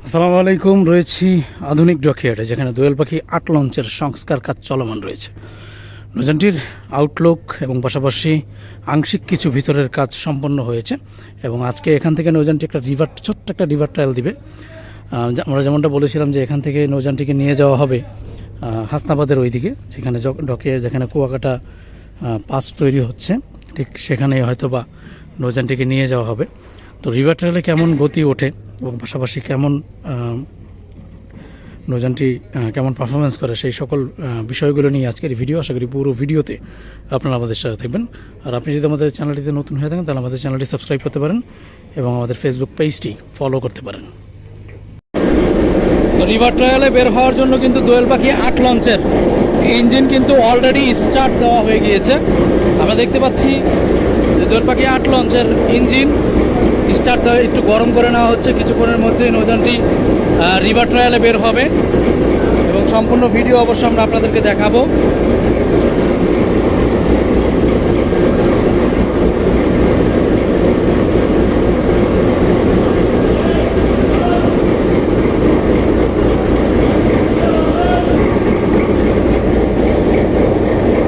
আসসালামু আলাইকুম। রয়েছি আধুনিক ডকইয়ার্ডে, যেখানে দোয়েল পাখি ৮ লঞ্চের সংস্কার কাজ চলমান রয়েছে। নৌযানটির আউটলুক এবং পাশাপাশি আংশিক কিছু ভিতরের কাজ সম্পন্ন হয়েছে এবং আজকে এখান থেকে নৌযানটি ছোট্ট একটা রিভার ট্রায়াল দিবে। আমরা যেমনটা বলেছিলাম যে এখান থেকে নৌযানটিকে নিয়ে যাওয়া হবে হাসনাবাদের ওইদিকে, যেখানে যেখানে কুয়াকাটা পাস তৈরি হচ্ছে, ঠিক সেখানেই হয়তো বা নৌযানটিকে নিয়ে যাওয়া হবে। তো রিভার ট্রায়ালে কেমন গতি ওঠে এবং পাশাপাশি কেমন নৌযানটি কেমন পারফরমেন্স করে, সেই সকল বিষয়গুলো নিয়ে আজকের ভিডিও। আশা করি পুরো ভিডিওতে আপনারা আমাদের সাথে থাকবেন। আর আপনি যদি আমাদের চ্যানেলটিতে নতুন হয়ে থাকেন তাহলে আমাদের চ্যানেলটি সাবস্ক্রাইব করতে পারেন এবং আমাদের ফেসবুক পেজটি ফলো করতে পারেন। তো রিভার ট্রায়ালে বের হওয়ার জন্য কিন্তু দোয়েল পাখি ৮ লঞ্চের ইঞ্জিন কিন্তু অলরেডি স্টার্ট দেওয়া হয়ে গিয়েছে। আমরা দেখতে পাচ্ছি যে দোয়েল পাখি ৮ লঞ্চের ইঞ্জিন স্টার্ট দেওয়া একটু গরম করে নেওয়া হচ্ছে। কিছুক্ষণের মধ্যেই নৌযানটি রিভার ট্রায়ালে বের হবে এবং সম্পূর্ণ ভিডিও অবশ্য আমরা আপনাদেরকে দেখাবো।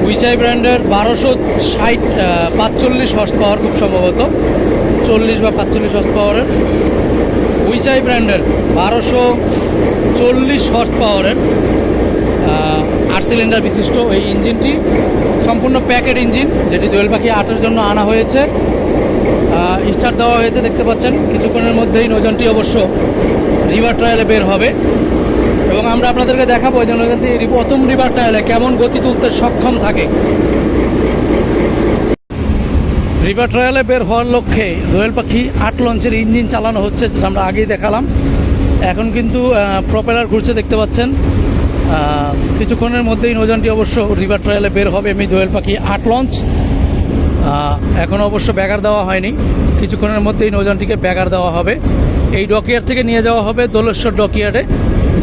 উইসাই ব্র্যান্ডের 1245 হর্স পাওয়ার, খুব সম্ভবত 40 বা 45 হর্স পাওয়ারের উইসাই ব্র্যান্ডের 1240 হর্স পাওয়ারের 8 সিলিন্ডার বিশিষ্ট এই ইঞ্জিনটি সম্পূর্ণ প্যাকেট ইঞ্জিন, যেটি দোয়েল পাখি ৮-এর জন্য আনা হয়েছে। স্টার্ট দেওয়া হয়েছে, দেখতে পাচ্ছেন। কিছুক্ষণের মধ্যেই নৌযানটি অবশ্য রিভার ট্রায়ালে বের হবে এবং আমরা আপনাদেরকে দেখাবো যে নৌযানটি প্রথম রিভার ট্রায়ালে কেমন গতি তুলতে সক্ষম থাকে। রিভার ট্রায়ালে বের হওয়ার লক্ষ্যে দোয়েল পাখি ৮ লঞ্চের ইঞ্জিন চালানো হচ্ছে, যেটা আমরা আগেই দেখালাম। এখন কিন্তু প্রপেলার ঘুরছে, দেখতে পাচ্ছেন। কিছুক্ষণের মধ্যেই নৌযানটি অবশ্য রিভার ট্রায়ালে বের হবে। আমি দোয়েল পাখি ৮ লঞ্চ এখনও অবশ্য ব্যাগার দেওয়া হয়নি। কিছুক্ষণের মধ্যেই নৌযানটিকে ব্যাগার দেওয়া হবে। এই ডকইয়ার্ড থেকে নিয়ে যাওয়া হবে দোলেশ্বর ডকইয়ার্ডে,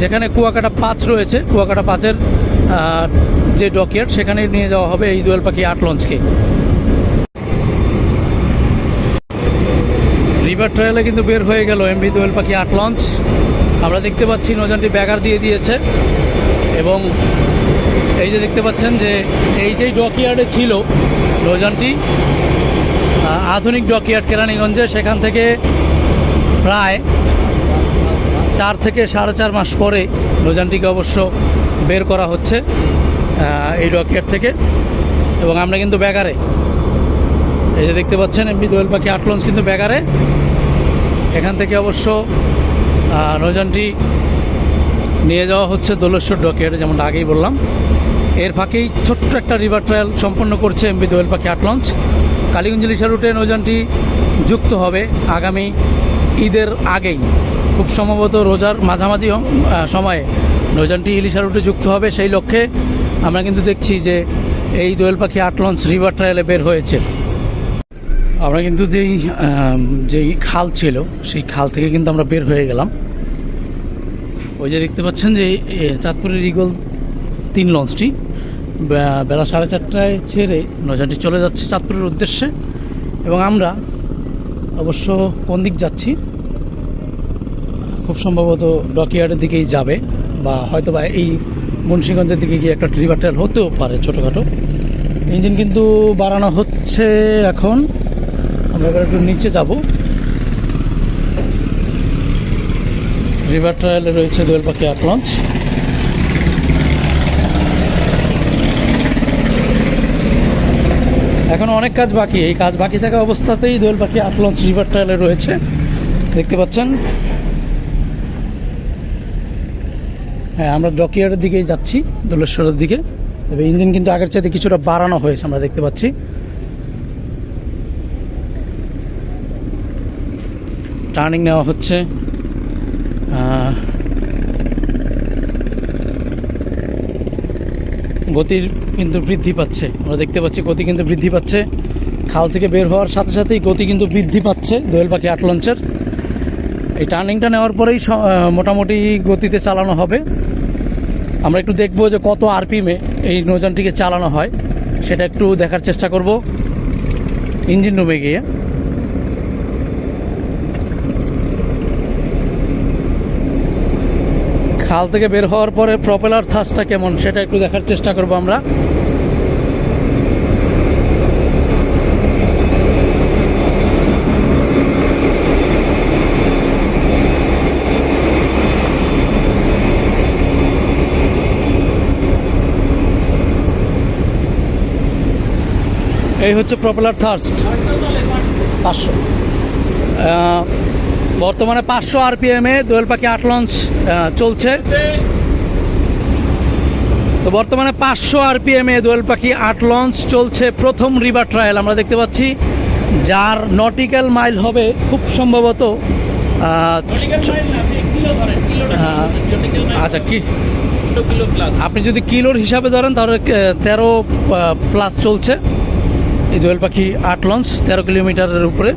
যেখানে কুয়াকাটা ৫ রয়েছে। কুয়াকাটা ৫-এর যে ডকইয়ার্ড, সেখানে নিয়ে যাওয়া হবে এই দোয়েল পাখি ৮ লঞ্চকে। রিভার ট্রায়ালে কিন্তু বের হয়ে গেল এমভি দোয়েল পাখি ৮ লঞ্চ। আমরা দেখতে পাচ্ছি নৌযানটি ব্যাগার দিয়ে দিয়েছে এবং এই যে দেখতে পাচ্ছেন যে এই যেই ডকইয়ার্ডে ছিল নৌযানটি, আধুনিক ডকইয়ার্ড কেরানীগঞ্জে, সেখান থেকে প্রায় 4 থেকে 4.5 মাস পরে নৌযানটিকে অবশ্য বের করা হচ্ছে এই ডকইয়ার্ড থেকে। এবং আমরা কিন্তু ব্যাগারে, এই যে দেখতে পাচ্ছেন এমভি দোয়েল পাখি ৮ লঞ্চ কিন্তু ব্যাগারে। এখান থেকে অবশ্য নৌযানটি নিয়ে যাওয়া হচ্ছে দোলেশ্বর ডকইয়ার্ডে, যেমনটা আগেই বললাম। এর ফাঁকেই ছোট্ট একটা রিভার ট্রায়াল সম্পন্ন করছে এমভি দোয়েল পাখি ৮ লঞ্চ। কালীগঞ্জ ইলিশা রুটে নৌযানটি যুক্ত হবে আগামী ঈদের আগেই, খুব সম্ভবত রোজার মাঝামাঝি সময়ে নৌযানটি ইলিশা রুটে যুক্ত হবে। সেই লক্ষ্যে আমরা কিন্তু দেখছি যে এই দোয়েল পাখি ৮ লঞ্চ রিভার ট্রায়ালে বের হয়েছে। আমরা কিন্তু যেই খাল ছিল সেই খাল থেকে কিন্তু আমরা বের হয়ে গেলাম। ওই যে দেখতে পাচ্ছেন যে চাঁদপুরের ঈগল ৩ লঞ্চটি বেলা 4:30টায় ছেড়ে নৌযানটি চলে যাচ্ছে চাঁদপুরের উদ্দেশ্যে। এবং আমরা অবশ্য কোন দিক যাচ্ছি, খুব সম্ভবত ডকইয়ার্ডের দিকেই যাবে, বা হয়তো বা এই মুন্সিগঞ্জের দিকে গিয়ে একটা রিভার ট্রায়াল হতেও পারে ছোটোখাটো। ইঞ্জিন কিন্তু বাড়ানো হচ্ছে। এখন আমরা এবার একটু নিচে যাব। রিভার ট্রায়ালে রয়েছে দোয়েল পাখি ৮ লঞ্চ। এখন অনেক কাজ বাকি। এই কাজ বাকি থাকা অবস্থাতেই দোয়েল পাখি ৮ লঞ্চ রিভার ট্রায়ালে রয়েছে, দেখতে পাচ্ছেন। হ্যাঁ, আমরা ডকইয়ার্ডের দিকেই যাচ্ছি, দোলেশ্বরের দিকে। তবে ইঞ্জিন কিন্তু আগের চাইতে কিছুটা বাড়ানো হয়েছে, আমরা দেখতে পাচ্ছি। টার্নিং নেওয়া হচ্ছে। গতির কিন্তু বৃদ্ধি পাচ্ছে, আমরা দেখতে পাচ্ছি গতি কিন্তু বৃদ্ধি পাচ্ছে। খাল থেকে বের হওয়ার সাথে সাথেই গতি কিন্তু বৃদ্ধি পাচ্ছে দোয়েল পাখি ৮ লঞ্চের। এই টার্নিংটা নেওয়ার পরেই মোটামুটি গতিতে চালানো হবে। আমরা একটু দেখব যে কত আরপিএমে এই নৌযানটিকে চালানো হয়, সেটা একটু দেখার চেষ্টা করব ইঞ্জিন রুমে গিয়ে। খাল থেকে বের হওয়ার পরে প্রপেলার থাসটা কেমন সেটা একটু দেখার চেষ্টা করব আমরা। এই হচ্ছে প্রপেলার থার্স্ট 500, বর্তমানে 500 আরপিএমে দোয়েল পাখি 8 লঞ্চ চলছে। তো বর্তমানে 500 আরপিএমে দোয়েল পাখি 8 লঞ্চ চলছে, প্রথম রিভার ট্রায়াল আমরা দেখতে পাচ্ছি, যার নটিক্যাল মাইল হবে খুব সম্ভবত আচ্ছা কি আপনি যদি কিলোর হিসাবে ধরেন তাহলে 13 প্লাস চলছে এই দোয়েল পাখি 8 লঞ্চ, 13 কিলোমিটারের উপরে,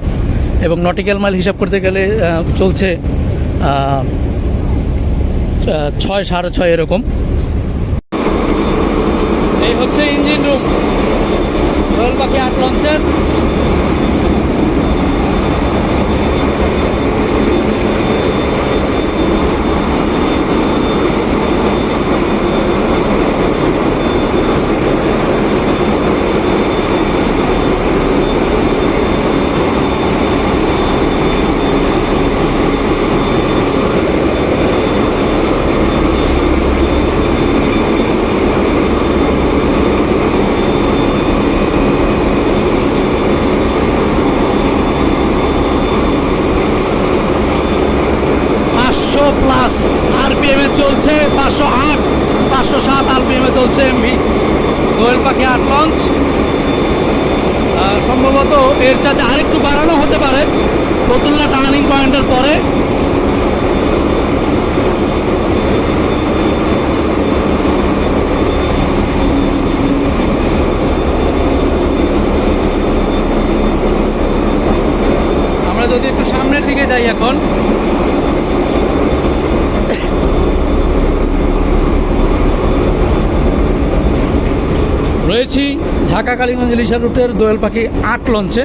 এবং নটিক্যাল মাইল হিসাব করতে গেলে চলছে 6 6.5 এরকম। এই হচ্ছে ইঞ্জিন রুম দোয়েল পাখি 8 লঞ্চের। প্লাস আরপিএমে চলছে, 508 507 আরপিএমে চলছে এমভি দোয়েল পাখি 8 লঞ্চ। সম্ভবত এর চাইতে আরেকটু বাড়ানো হতে পারে ফতুল্লা টার্নিং পয়েন্টের পরে। আমরা যদি একটু সামনের দিকে যাই, এখন রয়েছি ঢাকা কালীগঞ্জ ইলিশা রুটের দোয়েল পাখি 8 লঞ্চে,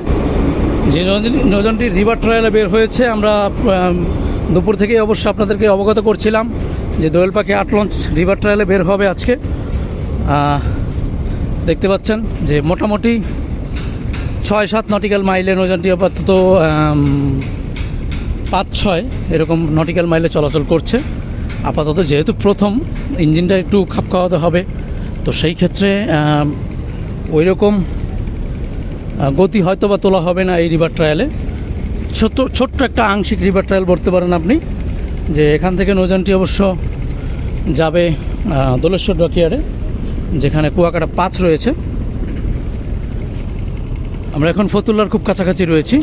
যে নৌযানটি রিভার ট্রায়ালে বের হয়েছে। আমরা দুপুর থেকেই অবশ্য আপনাদেরকে অবগত করছিলাম যে দোয়েল পাখি 8 লঞ্চ রিভার ট্রায়ালে বের হবে আজকে। দেখতে পাচ্ছেন যে মোটামুটি 6-7 নটিক্যাল মাইলে নৌযানটি আপাতত 5-6 এরকম নটিক্যাল মাইলে চলাচল করছে আপাতত। যেহেতু প্রথম, ইঞ্জিনটা একটু খাপ খাওয়াতে হবে, তো সেই ক্ষেত্রে ওই রকম গতি হয়তো বা তোলা হবে না এই রিভার ট্রায়ালে। ছোট্ট একটা আংশিক রিভার ট্রায়াল বলতে পারেন আপনি, যে এখান থেকে নৌযানটি অবশ্য যাবে দোলেশ্বর ডকইয়ার্ডে, যেখানে কুয়াকাটা 5 রয়েছে। আমরা এখন ফতুল্লার খুব কাছাকাছি রয়েছি।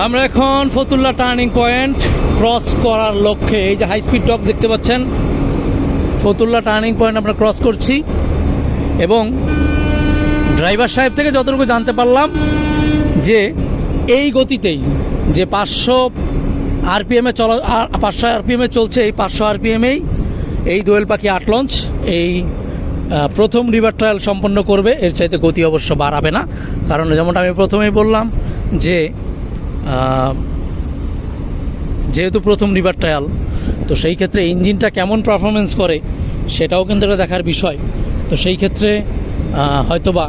আমরা এখন ফতুল্লা টার্নিং পয়েন্ট ক্রস করার লক্ষ্যে, এই যে হাই স্পিড ডক দেখতে পাচ্ছেন, ফতুল্লা টার্নিং পয়েন্ট আমরা ক্রস করছি। এবং ড্রাইভার সাহেব থেকে যতটুকু জানতে পারলাম যে এই গতিতেই, যে 500 আরপিএমে 500 আরপিএমে চলছে, এই 500 আরপিএমেই এই দোয়েল পাখি 8 লঞ্চ এই প্রথম রিভার ট্রায়াল সম্পন্ন করবে। এর চাইতে গতি অবশ্য বাড়াবে না, কারণ যেমনটা আমি প্রথমেই বললাম যে যেহেতু প্রথম রিভার ট্রায়াল, তো সেই ক্ষেত্রে ইঞ্জিনটা কেমন পারফরমেন্স করে সেটাও কিন্তু একটা দেখার বিষয়। তো সেই ক্ষেত্রে হয়তোবা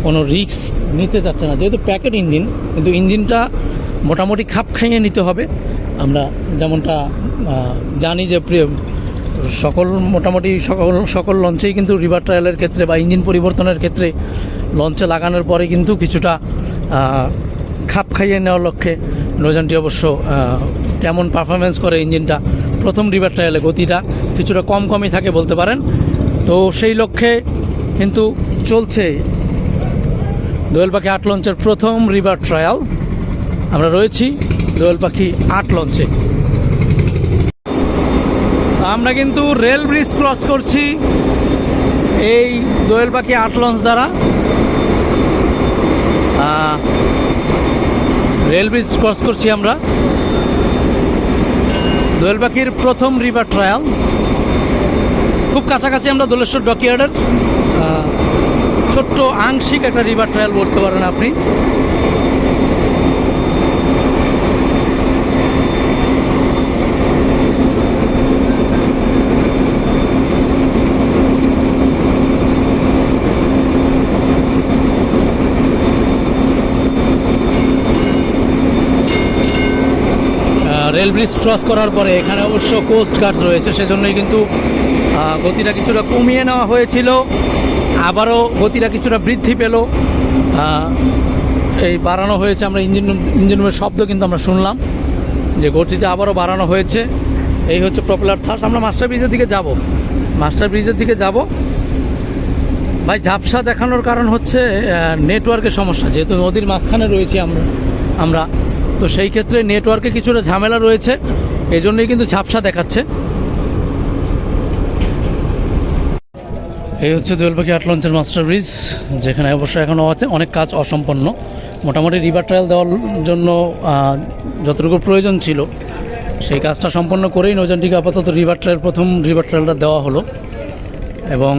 কোনো রিস্ক নিতে চাচ্ছে না, যেহেতু প্যাকেট ইঞ্জিন, কিন্তু ইঞ্জিনটা মোটামুটি খাপ খাইয়ে নিতে হবে। আমরা যেমনটা জানি যে মোটামুটি সকল লঞ্চেই কিন্তু রিভার ট্রায়ালের ক্ষেত্রে বা ইঞ্জিন পরিবর্তনের ক্ষেত্রে লঞ্চে লাগানোর পরে কিন্তু কিছুটা খাপ খাইয়ে নেওয়ার লক্ষ্যে নৌযানটি অবশ্য কেমন পারফরমেন্স করে ইঞ্জিনটা প্রথম রিভার ট্রায়ালে গতিটা কিছুটা কমই থাকে বলতে পারেন। তো সেই লক্ষ্যে কিন্তু চলছে দোয়েল পাখি 8 লঞ্চের প্রথম রিভার ট্রায়াল। আমরা রয়েছি দোয়েল পাখি 8 লঞ্চে। আমরা কিন্তু রেল ব্রিজ ক্রস করছি এই দোয়েল পাখি 8 লঞ্চ দ্বারা। রেল ব্রিজ ক্রস করছি আমরা। দোয়েল পাখির প্রথম রিভার ট্রায়াল, খুব কাছাকাছি আমরা দোলেশ্বর ডকইয়ার্ডের। ছোট্ট আংশিক একটা রিভার ট্রায়াল বলতে পারেন আপনি। রেল ব্রিজ ক্রস করার পরে এখানে অবশ্য কোস্ট গার্ড রয়েছে, সেজন্যই কিন্তু গতিটা কিছুটা কমিয়ে নেওয়া হয়েছিল, আবারও গতিটা কিছুটা বৃদ্ধি পেল, এই বাড়ানো হয়েছে। আমরা ইঞ্জিন রুমের শব্দ কিন্তু আমরা শুনলাম যে গতিতে আবারও বাড়ানো হয়েছে। এই হচ্ছে প্রপেলার থার্স। আমরা মাস্টার ব্রিজের দিকে যাব। ভাই ঝাপসা দেখানোর কারণ হচ্ছে নেটওয়ার্কের সমস্যা, যেহেতু নদীর মাঝখানে রয়েছি আমরা তো সেই ক্ষেত্রে নেটওয়ার্কে কিছুটা ঝামেলা রয়েছে, এই জন্যই কিন্তু ঝাপসা দেখাচ্ছে। এই হচ্ছে দোয়েল পাখি 8 লঞ্চের মাস্টার ব্রিজ, যেখানে অবশ্যই এখনও অনেক কাজ অসম্পন্ন। মোটামুটি রিভার ট্রায়াল দেওয়ার জন্য যতটুকু প্রয়োজন ছিল সেই কাজটা সম্পন্ন করেই নৌযানটিকে আপাতত প্রথম রিভার ট্রায়ালটা দেওয়া হলো। এবং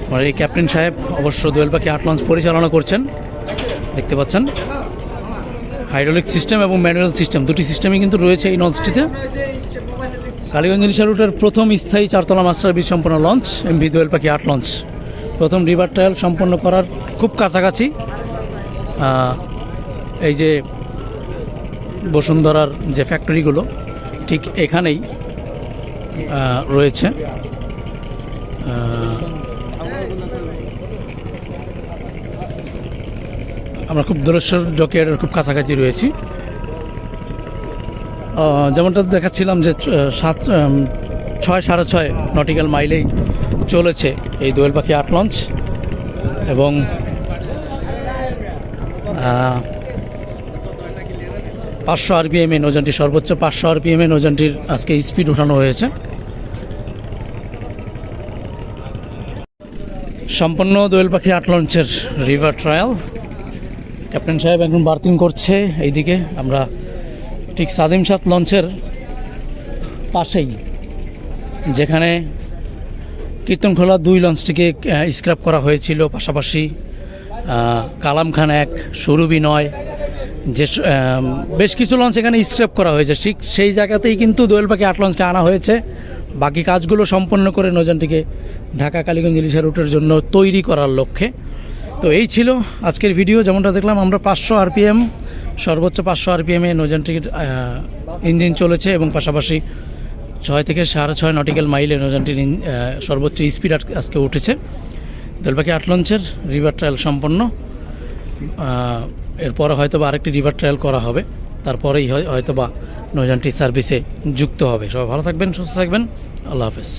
আমার এই ক্যাপ্টেন সাহেব অবশ্য দোয়েল পাখি 8 লঞ্চ পরিচালনা করছেন, দেখতে পাচ্ছেন। হাইড্রোলিক সিস্টেম এবং ম্যানুয়াল সিস্টেম, দুটি সিস্টেমই কিন্তু রয়েছে এই লঞ্চটিতে। কালীগঞ্জ ইলিশা রুটের প্রথম স্থায়ী 4 তলা মাস্টার ব্রিজ সম্পন্ন লঞ্চ এমভি দোয়েল পাখি 8 লঞ্চ প্রথম রিভার ট্রায়াল সম্পন্ন করার খুব কাছাকাছি। এই যে বসুন্ধরার যে ফ্যাক্টরিগুলো ঠিক এখানেই রয়েছে। আমরা খুব দোলেশ্বর ডকইয়ার্ডের খুব কাছাকাছি রয়েছি। যেমনটা দেখাচ্ছিলাম যে 6.5 নটিক্যাল মাইলেই চলেছে এই দোয়েল পাখি 8 লঞ্চ। এবং 500 RPM-এ নৌযানটি, সর্বোচ্চ 500 RPM-এ নৌযানটির আজকে স্পিড উঠানো হয়েছে। সম্পন্ন দোয়েল পাখি 8 লঞ্চের রিভার ট্রায়াল। ক্যাপ্টেন সাহেব এখন বার্থিং করছে এইদিকে। আমরা ঠিক সাদিম 7 লঞ্চের পাশেই, যেখানে কীর্তনখোলা 2 লঞ্চটিকে স্ক্র্যাপ করা হয়েছিল, পাশাপাশি কালাম খান 1, সুরভি 9, যে বেশ কিছু লঞ্চ এখানে স্ক্র্যাপ করা হয়েছে। ঠিক সেই জায়গাতেই কিন্তু দোয়েল পাখি 8 লঞ্চকে আনা হয়েছে, বাকি কাজগুলো সম্পন্ন করে নৌযানটিকে ঢাকা কালীগঞ্জ ইলিশা রুটের জন্য তৈরি করার লক্ষ্যে। তো এই ছিল আজকের ভিডিও। যেমনটা দেখলাম আমরা 500 RPM, সর্বোচ্চ 500 RPM-এ নৌযানটির ইঞ্জিন চলেছে, এবং পাশাপাশি 6 থেকে 6.5 নটিক্যাল মাইলে নৌযানটির সর্বোচ্চ স্পিড আজকে উঠেছে। দোয়েল পাখি 8 লঞ্চের রিভার ট্রায়াল সম্পন্ন। এরপরে হয়তো বা আরেকটি রিভার ট্রায়াল করা হবে, তারপরেই হয়তো বা নৌযানটি সার্ভিসে যুক্ত হবে। সবাই ভালো থাকবেন, সুস্থ থাকবেন, আল্লাহ হাফেজ।